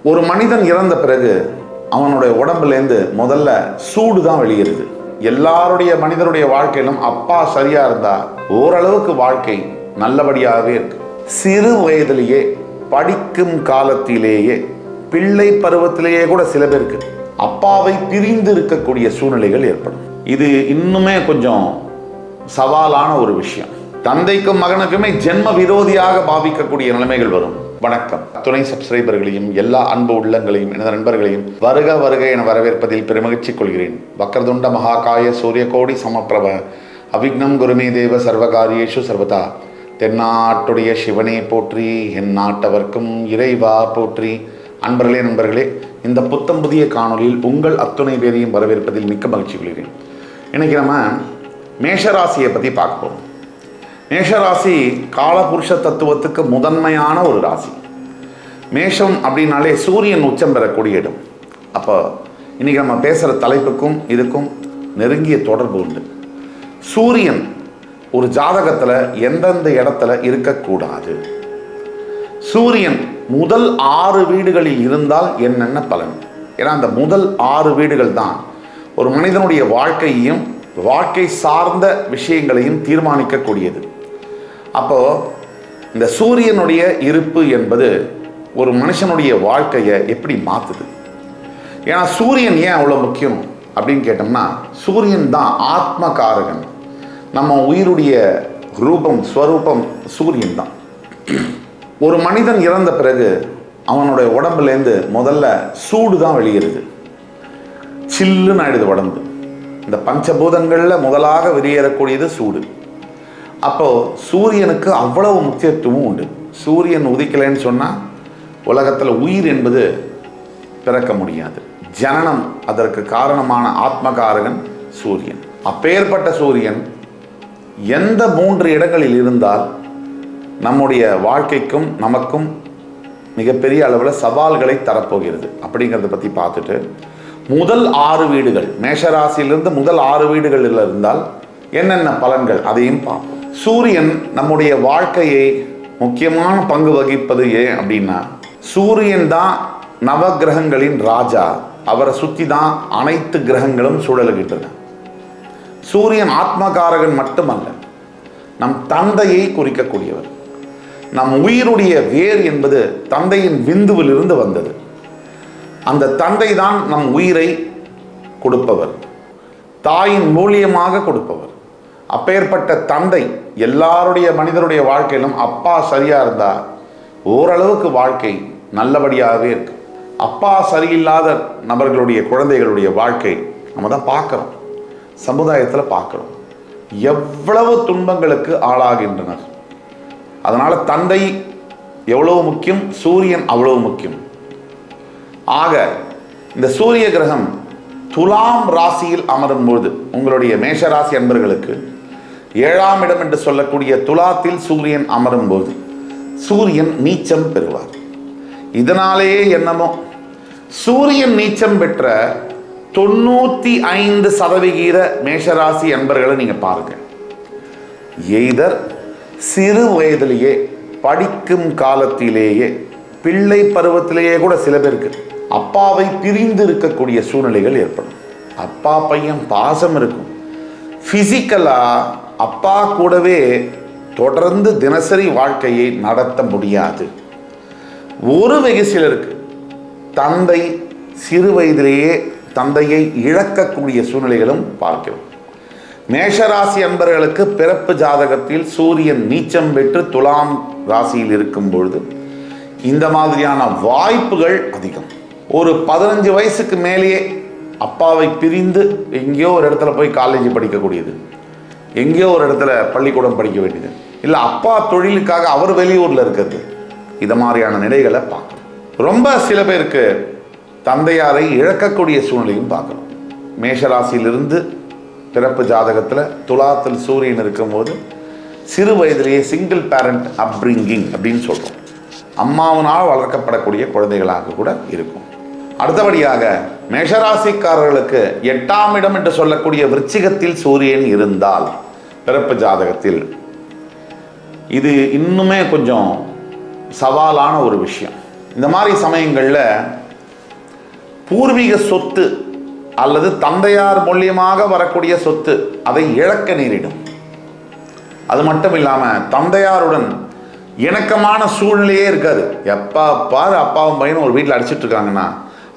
ஒரு மனிதன் இறந்த பிறகு அவனுடைய உடம்புலேருந்து முதல்ல சூடு தான் வெளியேறுது. எல்லாருடைய மனிதனுடைய வாழ்க்கையிலும் அப்பா சரியா இருந்தா ஓரளவுக்கு வாழ்க்கை நல்லபடியாகவே இருக்கு. சிறு வயதிலேயே, படிக்கும் காலத்திலேயே, பிள்ளை பருவத்திலேயே கூட சில பேருக்கு அப்பாவை பிரிந்து இருக்கக்கூடிய சூழ்நிலைகள் ஏற்படும். இது இன்னுமே கொஞ்சம் சவாலான ஒரு விஷயம். தந்தைக்கும் மகனுக்குமே ஜென்ம விரோதியாக பாவிக்கக்கூடிய நிலைமைகள் வரும். வணக்கம். துணை சப்ஸ்கிரைபர்களையும் எல்லா அன்பு உள்ளங்களையும் எனது நண்பர்களையும் வருக வருக என வரவேற்பதில் பெருமகிழ்ச்சி கொள்கிறேன். வக்ரதுண்ட மகாகாய சூரியகோடி சமப்பிரப அவிக்னம் குருமே தேவ சர்வகாரியேஷு சர்வதா. தென்னாட்டுடைய சிவனே போற்றி, என் நாட்டவர்க்கும் இறைவா போற்றி. நண்பர்களே, இந்த புத்தம் புதிய காணொலியில் உங்கள் அத்துணை பேரையும் வரவேற்பதில் மிக்க மகிழ்ச்சி கொள்கிறேன். இன்னைக்கு நம்ம மேஷராசியை பற்றி பார்ப்போம். மேஷராசி காலபுருஷ தத்துவத்துக்கு முதன்மையான ஒரு ராசி. மேஷம் அப்படின்னாலே சூரியன் உச்சம் பெறக்கூடிய இடம். அப்போ இன்னைக்கு நம்ம பேசுகிற தலைப்புக்கும் இதுக்கும் நெருங்கிய தொடர்பு உண்டு. சூரியன் ஒரு ஜாதகத்தில் எந்தெந்த இடத்துல இருக்கக்கூடாது, சூரியன் முதல் 6 வீடுகளில் இருந்தால் என்னென்ன பலன்? ஏன்னா அந்த முதல் 6 வீடுகள் தான் ஒரு மனிதனுடைய வாழ்க்கையையும் வாழ்க்கை சார்ந்த விஷயங்களையும் தீர்மானிக்கக்கூடியது. அப்போ இந்த சூரியனுடைய இருப்பு என்பது ஒரு மனுஷனுடைய வாழ்க்கையை எப்படி மாற்றுது? ஏன்னா சூரியன் ஏன் அவ்வளோ முக்கியம் அப்படின்னு கேட்டோம்னா, சூரியன் தான் ஆத்மகாரகன். நம்ம உயிருடைய ரூபம், ஸ்வரூபம் சூரியன் தான். ஒரு மனிதன் இறந்த பிறகு அவனுடைய உடம்புலேருந்து முதல்ல சூடு தான் வெளியேறுது. சில்லுன்னு ஆயிடுது உடம்பு. இந்த பஞ்சபூதங்களில் முதலாக வெளியேறக்கூடியது சூடு. அப்போது சூரியனுக்கு அவ்வளவு முக்கியத்துவம் உண்டு. சூரியன் உதிக்கலைன்னு சொன்னால் உலகத்தில் உயிர் என்பது பிறக்க முடியாது. ஜனனம் அதற்கு காரணமான ஆத்மகாரகன் சூரியன். அப்பேற்பட்ட சூரியன் எந்த 3 இடங்களில் இருந்தால் நம்முடைய வாழ்க்கைக்கும் நமக்கும் மிகப்பெரிய அளவில் சவால்களை தரப்போகிறது அப்படிங்கிறத பற்றி பார்த்துட்டு, முதல் 6 வீடுகள், மேஷராசியிலிருந்து முதல் 6 வீடுகளில் இருந்தால் என்னென்ன பலன்கள் அதையும் பார்ப்போம். சூரியன் நம்முடைய வாழ்க்கையை முக்கியமான பங்கு வகிப்பது ஏன் அப்படின்னா, சூரியன் தான் நவகிரகங்களின் ராஜா. அவரை சுற்றி தான் அனைத்து கிரகங்களும் சுழலுகின்றன. சூரியன் ஆத்மகாரகன் மட்டுமல்ல, நம் தந்தையை குறிக்கக்கூடியவர். நம் உயிருடைய வேர் என்பது தந்தையின் விந்துவிலிருந்து வந்தது. அந்த தந்தை தான் நம் உயிரை கொடுப்பவர், தாயின் மூலியமாக கொடுப்பவர். அப்பேற்பட்ட தந்தை எல்லாருடைய மனிதருடைய வாழ்க்கையிலும் அப்பா சரியா இருந்தா ஓரளவுக்கு வாழ்க்கை நல்லபடியாகவே இருக்கு. அப்பா சரியில்லாத நபர்களுடைய குழந்தைகளுடைய வாழ்க்கை நம்ம தான் பார்க்குறோம், சமுதாயத்தில் பார்க்குறோம். எவ்வளவு துன்பங்களுக்கு ஆளாகின்றனர். அதனால தந்தை எவ்வளவு முக்கியம், சூரியன் அவ்வளவு முக்கியம். ஆக இந்த சூரிய கிரகம் துலாம் ராசியில் அமரும் பொழுது உங்களுடைய மேஷராசி அன்பர்களுக்கு 7ஆம் இடம் என்று சொல்லக்கூடிய துலாத்தில் சூரியன் அமரும் போது சூரியன் நீச்சம் பெறுவார். இதனாலேயே என்னமோ சூரியன் நீச்சம் பெற்ற 95% மேஷராசி அன்பர்களை நீங்க பாருங்க. எய்தர் சிறு வயதிலேயே, படிக்கும் காலத்திலேயே, பிள்ளை பருவத்திலேயே கூட சில பேருக்கு அப்பாவை பிரிந்து இருக்கக்கூடிய சூழ்நிலைகள் ஏற்படும். அப்பா பையன் பாசம் இருக்கும். பிசிக்கலா அப்பா கூடவே தொடர்ந்து தினசரி வாழ்க்கையை நடத்த முடியாது. ஒரு வெகு சிலருக்கு தந்தை சிறு வயதிலேயே தந்தையை இழக்கக்கூடிய சூழ்நிலைகளும் பார்க்கிறோம். மேஷராசி அன்பர்களுக்கு பிறப்பு ஜாதகத்தில் சூரியன் நீச்சம் பெற்று துலாம் ராசியில் இருக்கும் பொழுது இந்த மாதிரியான வாய்ப்புகள் அதிகம். ஒரு 15 வயசுக்கு மேலேயே அப்பாவை பிரிந்து எங்கேயோ ஒரு இடத்துல போய் காலேஜ் படிக்கக்கூடியது, எங்கேயோ ஒரு இடத்துல பள்ளிக்கூடம் படிக்க வேண்டியது, இல்லை அப்பா தொழிலுக்காக அவர் வெளியூரில் இருக்கிறது, இது மாதிரியான நிலைகளை பார்க்கணும். ரொம்ப சில பேருக்கு தந்தையாரை இழக்கக்கூடிய சூழ்நிலையும் பார்க்கணும். மேஷராசியிலிருந்து பிறப்பு ஜாதகத்தில் துலாத்தில் சூரியன் இருக்கும்போது சிறு வயதிலேயே சிங்கிள் பேரண்ட் அப்ரிங்கிங் அப்படின்னு சொல்கிறோம். அம்மாவனால் வளர்க்கப்படக்கூடிய குழந்தைகளாக கூட இருக்கும். அடுத்தபடியாக மேஷராசிக்காரர்களுக்கு 8ஆம் இடம் என்று சொல்லக்கூடிய விருச்சிகத்தில் சூரியன் இருந்தால் பிறப்பு ஜாதகத்தில் இது இன்னுமே கொஞ்சம் சவாலான ஒரு விஷயம். இந்த மாதிரி சமயங்களில் பூர்வீக சொத்து அல்லது தந்தையார் மூலியமாக வரக்கூடிய சொத்து அதை இழக்க நேரிடும். அது மட்டும் இல்லாமல் தந்தையாருடன் இணக்கமான சூழ்நிலையே இருக்காது. எப்போ பாரு அப்பாவும் பையனும் ஒரு வீட்டில் அடிச்சிட்டு இருக்காங்கன்னா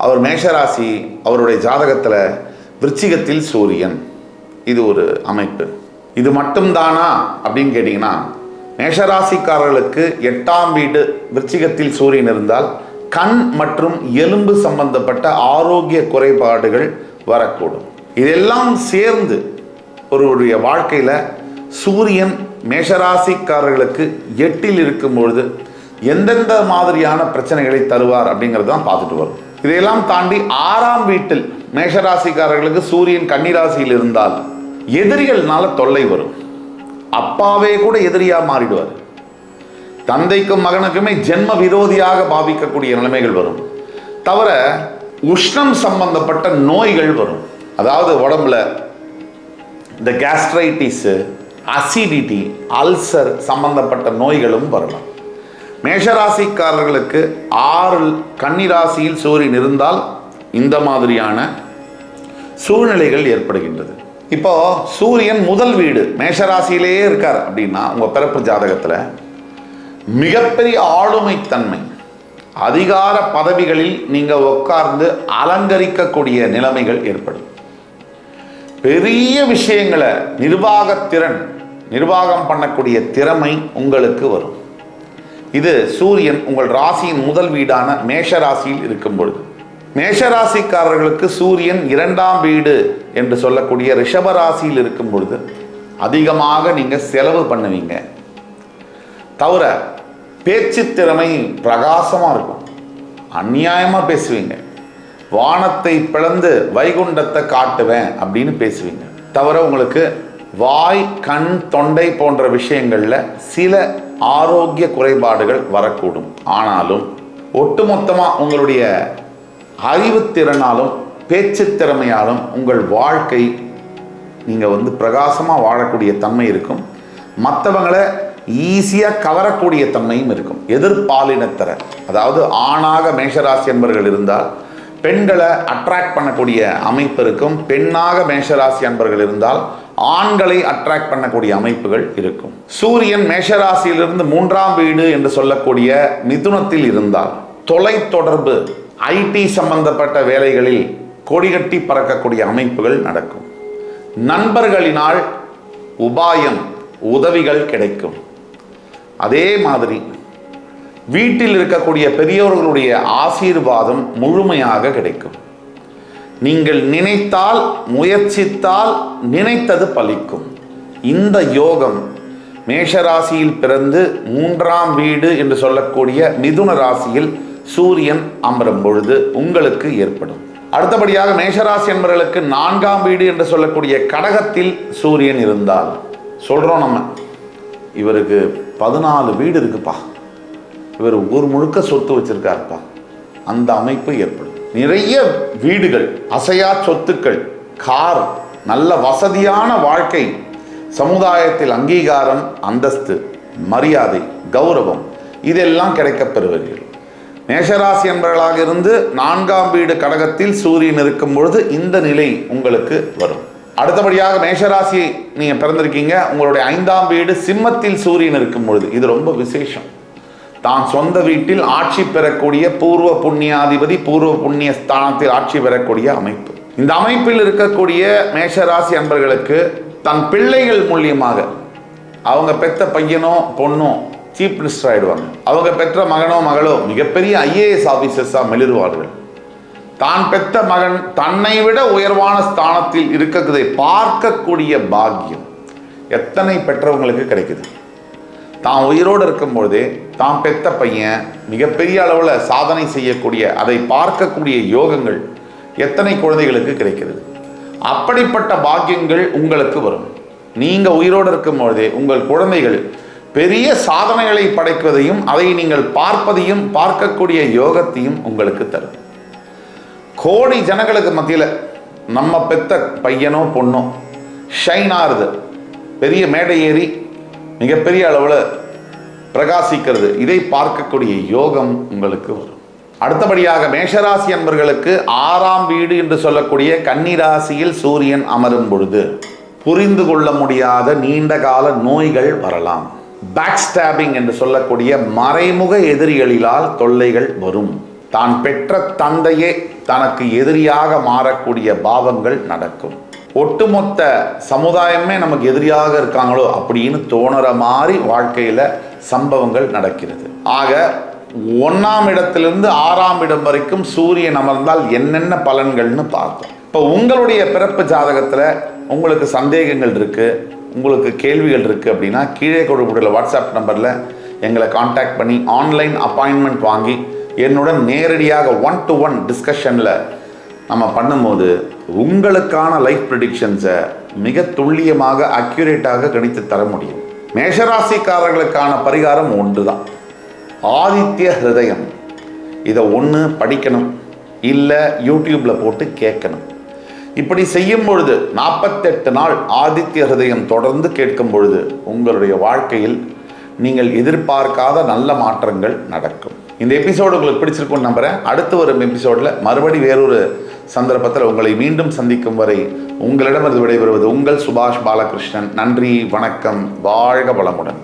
அவர் மேஷராசி, அவருடைய ஜாதகத்தில் விருச்சிகத்தில் சூரியன், இது ஒரு அமைப்பு. இது மட்டும்தானா அப்படின்னு கேட்டிங்கன்னா, மேஷராசிக்காரர்களுக்கு 8ஆம் வீடு விருச்சிகத்தில் சூரியன் இருந்தால் கண் மற்றும் எலும்பு சம்பந்தப்பட்ட ஆரோக்கிய குறைபாடுகள் வரக்கூடும். இதெல்லாம் சேர்ந்து ஒருவருடைய வாழ்க்கையில் சூரியன் மேஷராசிக்காரர்களுக்கு 8இல் இருக்கும்பொழுது எந்தெந்த மாதிரியான பிரச்சனைகளை தருவார் அப்படிங்கிறது தான் பார்த்துட்டு வரும். இதையெல்லாம் தாண்டி 6ஆம் வீட்டில் மேஷராசிக்காரர்களுக்கு சூரியன் கன்னிராசியில் இருந்தால் எதிரிகள்னால தொல்லை வரும். அப்பாவே கூட எதிரியாக மாறிடுவார். தந்தைக்கும் மகனுக்குமே ஜென்ம விரோதியாக பாவிக்கக்கூடிய நிலைமைகள் வரும். தவிர உஷ்ணம் சம்பந்தப்பட்ட நோய்கள் வரும். அதாவது உடம்புல இந்த கேஸ்ட்ரைட்டிஸு, அசிடிட்டி, அல்சர் சம்பந்தப்பட்ட நோய்களும் வரலாம். மேஷராசிக்காரர்களுக்கு 6 கன்னிராசியில் சூரியன் இருந்தால் இந்த மாதிரியான சூழ்நிலைகள் ஏற்படுகின்றது. இப்போ சூரியன் முதல் வீடு மேஷராசியிலேயே இருக்கார் அப்படின்னா உங்கள் பிறப்பு ஜாதகத்தில் மிகப்பெரிய ஆளுமைத்தன்மை, அதிகார பதவிகளில் நீங்கள் உட்கார்ந்து அலங்கரிக்கக்கூடிய நிலைமைகள் ஏற்படும். பெரிய விஷயங்களை நிர்வாகம் பண்ணக்கூடிய திறமை உங்களுக்கு வரும். இது சூரியன் உங்கள் ராசியின் முதல் வீடான மேஷ ராசியில் இருக்கும் பொழுது. மேஷராசிக்காரர்களுக்கு சூரியன் 2ஆம் வீடு என்று சொல்லக்கூடிய ரிஷப ராசியில் இருக்கும் பொழுது அதிகமாக நீங்கள் செலவு பண்ணுவீங்க. தவிர பேச்சு திறமை பிரகாசமாக இருக்கும். அநியாயமாக பேசுவீங்க. வானத்தை பிளந்து வைகுண்டத்தை காட்டுவேன் அப்படின்னு பேசுவீங்க. தவிர உங்களுக்கு வாய், கண், தொண்டை போன்ற விஷயங்களில் சில ஆரோக்கிய குறைபாடுகள் வரக்கூடும். ஆனாலும் ஒட்டுமொத்தமாக உங்களுடைய அறிவுத்திறனாலும் பேச்சு திறமையாலும் உங்கள் வாழ்க்கை நீங்கள் பிரகாசமாக வாழக்கூடிய தன்மை இருக்கும். மற்றவங்களை ஈஸியாக கவரக்கூடிய தன்மையும் இருக்கும். எதிர்பாலினத்தர, அதாவது ஆணாக மேஷராசி என்பவர்கள் இருந்தால் பெண்களை அட்ராக்ட் பண்ணக்கூடிய அமைப்பு இருக்கும். பெண்ணாக மேஷராசி அன்பர்கள் இருந்தால் ஆண்களை அட்ராக்ட் பண்ணக்கூடிய அமைப்புகள் இருக்கும். சூரியன் மேஷராசியிலிருந்து 3ஆம் வீடு என்று சொல்லக்கூடிய மிதுனத்தில் இருந்தால் தொலை தொடர்பு, ஐடி சம்பந்தப்பட்ட வேலைகளில் கொடிகட்டி பறக்கக்கூடிய அமைப்புகள் நடக்கும். நண்பர்களினால் உபாயம், உதவிகள் கிடைக்கும். அதே மாதிரி வீட்டில் இருக்கக்கூடிய பெரியவர்களுடைய ஆசீர்வாதம் முழுமையாக கிடைக்கும். நீங்கள் நினைத்தால், முயற்சித்தால் நினைத்தது பலிக்கும். இந்த யோகம் மேஷராசியில் பிறந்து 3ஆம் வீடு என்று சொல்லக்கூடிய மிதுன ராசியில் சூரியன் அமரும் பொழுது உங்களுக்கு ஏற்படும். அடுத்தபடியாக மேஷராசி என்பவர்களுக்கு 4ஆம் வீடு என்று சொல்லக்கூடிய கடகத்தில் சூரியன் இருந்தால் சொல்கிறோம் நம்ம, இவருக்கு 14 வீடு இருக்குப்பா, இவர் ஊர் முழுக்க சொத்து வச்சிருக்காருப்பா, அந்த அமைப்பு ஏற்படும். நிறைய வீடுகள், அசையா சொத்துக்கள், கார், நல்ல வசதியான வாழ்க்கை, சமுதாயத்தில் அங்கீகாரம், அந்தஸ்து, மரியாதை, கௌரவம் இதெல்லாம் கிடைக்கப் பெறுவீர்கள். மேஷராசி என்பவர்களாக இருந்து 4ஆம் வீடு கடகத்தில் சூரியன் இருக்கும் பொழுது இந்த நிலை உங்களுக்கு வரும். அடுத்தபடியாக மேஷராசி நீங்கள் பிறந்திருக்கீங்க, உங்களுடைய 5ஆம் வீடு சிம்மத்தில் சூரியன் இருக்கும் பொழுது இது ரொம்ப விசேஷம். தான் சொந்த வீட்டில் ஆட்சி பெறக்கூடிய பூர்வ புண்ணியாதிபதி, பூர்வ புண்ணிய ஸ்தானத்தில் ஆட்சி பெறக்கூடிய அமைப்பு. இந்த அமைப்பில் இருக்கக்கூடிய மேஷராசி அன்பர்களுக்கு தன் பிள்ளைகள் மூலியமாக அவங்க பெற்ற பையனோ பொண்ணோ சீஃப் மினிஸ்டர் ஆயிடுவாங்க. அவங்க பெற்ற மகனோ மகளோ மிகப்பெரிய ஐஏஎஸ் ஆபீசர்ஸாக மிளிர்வார்கள். தான் பெற்ற மகன் தன்னை விட உயர்வான ஸ்தானத்தில் இருக்கிறதை பார்க்கக்கூடிய பாக்கியம் எத்தனை பெற்றவங்களுக்கு கிடைக்குது. தான் உயிரோடு இருக்கும்பொழுதே தான் பெற்ற பையன் மிகப்பெரிய அளவில் சாதனை செய்யக்கூடிய, அதை பார்க்கக்கூடிய யோகங்கள் எத்தனை குழந்தைகளுக்கு கிடைக்கிறது. அப்படிப்பட்ட பாக்கியங்கள் உங்களுக்கு வரும். நீங்கள் உயிரோடு இருக்கும்பொழுதே உங்கள் குழந்தைகள் பெரிய சாதனைகளை படைப்பதையும் அதை நீங்கள் பார்ப்பதையும் பார்க்கக்கூடிய யோகத்தையும் உங்களுக்கு தரும். கோடி ஜனங்களுக்கு மத்தியில் நம்ம பெத்த பையனோ பொண்ணோ ஷைனாகிறது, பெரிய மேடை ஏறி மிகப்பெரிய அளவில் பிரகாசிக்கிறது, இதை பார்க்கக்கூடிய யோகம் உங்களுக்கு வரும். அடுத்தபடியாக மேஷராசி என்பர்களுக்கு 6ஆம் வீடு என்று சொல்லக்கூடிய கன்னிராசியில் சூரியன் அமரும் பொழுது புரிந்து கொள்ள முடியாத நீண்ட கால நோய்கள் வரலாம். பேக் ஸ்டாபிங் என்று சொல்லக்கூடிய மறைமுக எதிரிகளால் தொல்லைகள் வரும். தான் பெற்ற தந்தையே தனக்கு எதிரியாக மாறக்கூடிய பாவங்கள் நடக்கும். ஒட்டுமொத்த சமுதாயமே நமக்கு எதிரியாக இருக்காங்களோ அப்படின்னு தோணுற மாதிரி வாழ்க்கையில் சம்பவங்கள் நடக்கிறது. ஆக 1ஆம் இடத்திலிருந்து 6ஆம் இடம் வரைக்கும் சூரியன் அமர்ந்தால் என்னென்ன பலன்கள்னு பார்த்தோம். இப்போ உங்களுடைய பிறப்பு ஜாதகத்தில் உங்களுக்கு சந்தேகங்கள் இருக்குது, உங்களுக்கு கேள்விகள் இருக்குது அப்படின்னா கீழே கொடுக்கக்கூடிய வாட்ஸ்அப் நம்பரில் எங்களை காண்டாக்ட் பண்ணி ஆன்லைன் அப்பாயின்மெண்ட் வாங்கி என்னுடன் நேரடியாக 1-to-1 டிஸ்கஷனில் நம்ம பண்ணும்போது உங்களுக்கான லைஃப் ப்ரெடிக்ஷன்ஸை மிக துல்லியமாக அக்யூரேட்டாக கணித்து தர முடியும். மேஷராசிக்காரர்களுக்கான பரிகாரம் ஒன்று தான், ஆதித்ய ஹிருதயம். இதை ஒன்று படிக்கணும், இல்லை யூடியூப்பில் போட்டு கேட்கணும். இப்படி செய்யும் பொழுது 48 நாள் ஆதித்ய ஹிருதயம் தொடர்ந்து கேட்கும் பொழுது உங்களுடைய வாழ்க்கையில் நீங்கள் எதிர்பார்க்காத நல்ல மாற்றங்கள் நடக்கும். இந்த எபிசோடு உங்களுக்கு பிடிச்சிருக்கும்னு நம்புகிறேன். அடுத்து வரும் எபிசோடில் மறுபடி வேறொரு சந்தர்ப்பத்தில் உங்களை மீண்டும் சந்திக்கும் வரை உங்களிடமிருந்து விடைபெறுவது உங்கள் சுபாஷ் பாலகிருஷ்ணன். நன்றி, வணக்கம், வாழ்க வளமுடன்.